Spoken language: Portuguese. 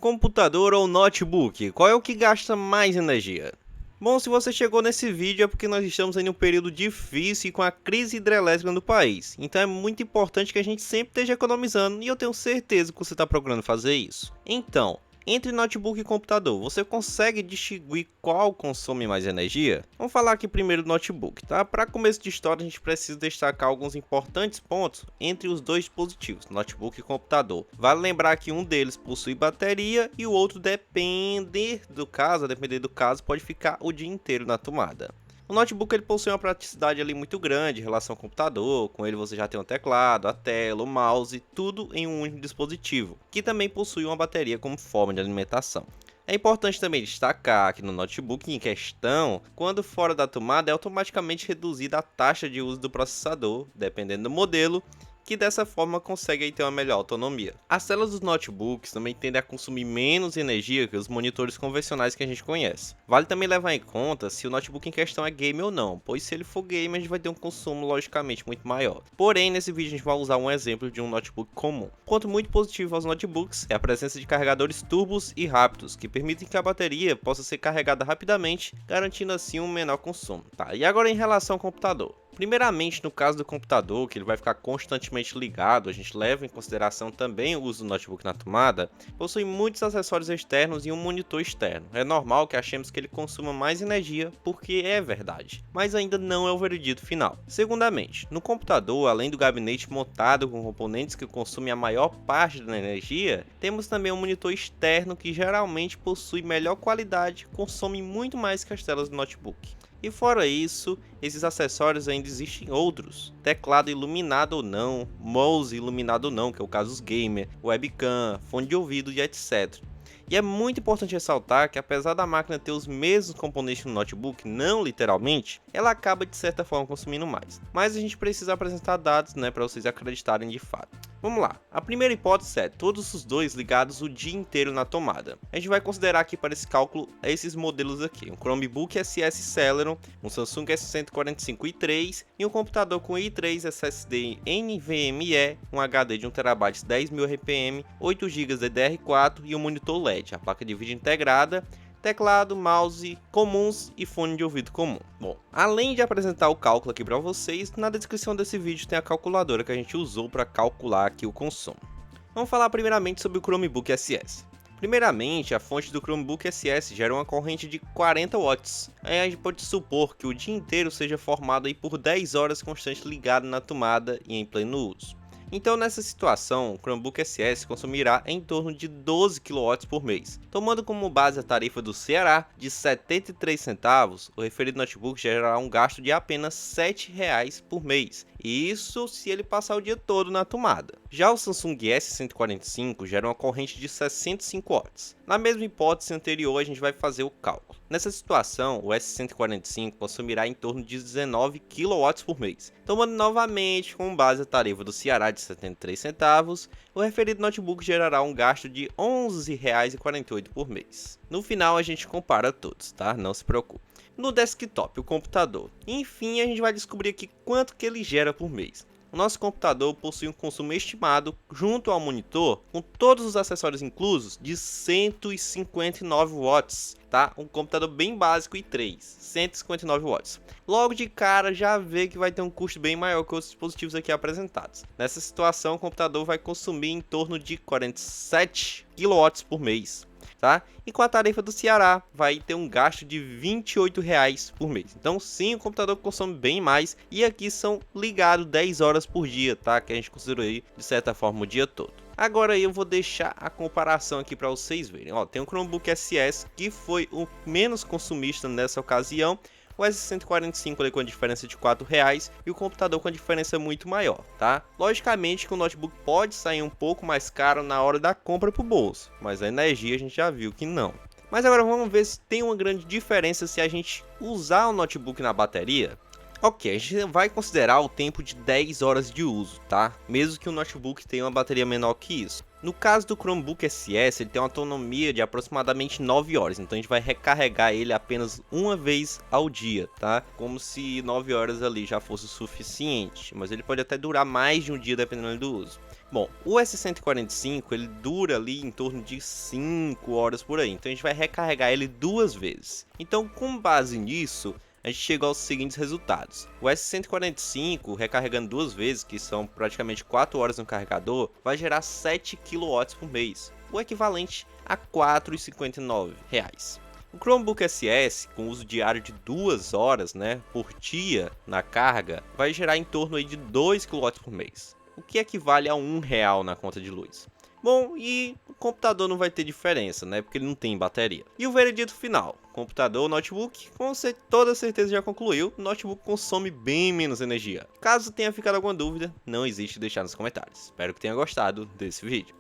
Computador ou notebook? Qual é o que gasta mais energia? Bom, se você chegou nesse vídeo é porque nós estamos em um período difícil e com a crise hidrelétrica no país. Então é muito importante que a gente sempre esteja economizando e eu tenho certeza que você está procurando fazer isso. Então, entre notebook e computador, você consegue distinguir qual consome mais energia? Vamos falar aqui primeiro do notebook, tá? Para começo de história, a gente precisa destacar alguns importantes pontos entre os dois dispositivos, notebook e computador. Vale lembrar que um deles possui bateria e o outro, depender do caso, pode ficar o dia inteiro na tomada. O notebook ele possui uma praticidade ali muito grande em relação ao computador, com ele você já tem o teclado, a tela, o mouse, tudo em um único dispositivo, que também possui uma bateria como forma de alimentação. É importante também destacar que no notebook em questão, quando fora da tomada é automaticamente reduzida a taxa de uso do processador, dependendo do modelo, que dessa forma consegue aí ter uma melhor autonomia. As telas dos notebooks também tendem a consumir menos energia que os monitores convencionais que a gente conhece. Vale também levar em conta se o notebook em questão é game ou não, pois se ele for game a gente vai ter um consumo logicamente muito maior. Porém, nesse vídeo a gente vai usar um exemplo de um notebook comum. Ponto muito positivo aos notebooks é a presença de carregadores turbos e rápidos, que permitem que a bateria possa ser carregada rapidamente, garantindo assim um menor consumo. Tá, e agora em relação ao computador. Primeiramente, no caso do computador, que ele vai ficar constantemente ligado, a gente leva em consideração também o uso do notebook na tomada, possui muitos acessórios externos e um monitor externo. É normal que achemos que ele consuma mais energia, porque é verdade, mas ainda não é o veredito final. Segundamente, no computador, além do gabinete montado com componentes que consumem a maior parte da energia, temos também um monitor externo que geralmente possui melhor qualidade e consome muito mais que as telas do notebook. E fora isso, esses acessórios ainda existem outros, teclado iluminado ou não, mouse iluminado ou não, que é o caso dos gamer, webcam, fone de ouvido e etc. E é muito importante ressaltar que apesar da máquina ter os mesmos componentes no notebook, não literalmente, ela acaba de certa forma consumindo mais. Mas a gente precisa apresentar dados, para vocês acreditarem de fato. Vamos lá, a primeira hipótese é todos os dois ligados o dia inteiro na tomada. A gente vai considerar aqui para esse cálculo esses modelos aqui, um Chromebook SS Celeron, um Samsung S145 i3 e um computador com i3 SSD NVMe, um HD de 1TB 10.000 RPM, 8GB DDR4 e um monitor LED, a placa de vídeo integrada, teclado, mouse comuns e fone de ouvido comum. Bom, além de apresentar o cálculo aqui para vocês, na descrição desse vídeo tem a calculadora que a gente usou para calcular aqui o consumo. Vamos falar primeiramente sobre o Chromebook SS. Primeiramente, a fonte do Chromebook SS gera uma corrente de 40 watts. Aí a gente pode supor que o dia inteiro seja formado aí por 10 horas constante ligado na tomada e em pleno uso. Então nessa situação, o Chromebook SS consumirá em torno de 12 kW por mês. Tomando como base a tarifa do Ceará de 73 centavos, o referido notebook gerará um gasto de apenas R$ 7,00 por mês. E isso se ele passar o dia todo na tomada. Já o Samsung S145 gera uma corrente de 65 watts. Na mesma hipótese anterior, a gente vai fazer o cálculo. Nessa situação, o S145 consumirá em torno de 19 kW por mês. Tomando novamente como base a tarifa do Ceará de 73 centavos, o referido notebook gerará um gasto de R$ 11,48 por mês. No final a gente compara todos, tá? Não se preocupe. No desktop, o computador. Enfim, a gente vai descobrir aqui quanto que ele gera por mês. O nosso computador possui um consumo estimado, junto ao monitor, com todos os acessórios inclusos, de 159 watts, tá? Um computador bem básico i3, 159 watts. Logo de cara já vê que vai ter um custo bem maior que os dispositivos aqui apresentados. Nessa situação, o computador vai consumir em torno de 47 kW por mês. Tá? E com a tarifa do Ceará vai ter um gasto de R$ 28,00 por mês. Então sim, o computador consome bem mais e aqui são ligados 10 horas por dia, tá? Que a gente considerou aí de certa forma o dia todo. Agora eu vou deixar a comparação aqui para vocês verem. Ó, tem o Chromebook SS que foi o menos consumista nessa ocasião. O S145 ali com a diferença de R$ 4,00 e o computador com a diferença muito maior, tá? Logicamente que o notebook pode sair um pouco mais caro na hora da compra pro bolso, mas a energia a gente já viu que não. Mas agora vamos ver se tem uma grande diferença se a gente usar o notebook na bateria. Ok, a gente vai considerar o tempo de 10 horas de uso, tá? Mesmo que o notebook tenha uma bateria menor que isso. No caso do Chromebook SS, ele tem uma autonomia de aproximadamente 9 horas, então a gente vai recarregar ele apenas uma vez ao dia, tá? Como se 9 horas ali já fosse o suficiente, mas ele pode até durar mais de um dia dependendo do uso. Bom, o S145 ele dura ali em torno de 5 horas por aí, então a gente vai recarregar ele 2 vezes. Então, com base nisso, a gente chega aos seguintes resultados. O S145 recarregando 2 vezes, que são praticamente 4 horas no carregador, vai gerar 7 kW por mês, o equivalente a R$ 4,59. O Chromebook SS, com uso diário de 2 horas, por dia na carga, vai gerar em torno aí de 2 kW por mês, o que equivale a R$ 1 na conta de luz. Bom, e o computador não vai ter diferença, porque ele não tem bateria. E o veredito final, computador ou notebook, com toda certeza já concluiu, o notebook consome bem menos energia. Caso tenha ficado alguma dúvida, não hesite em deixar nos comentários. Espero que tenha gostado desse vídeo.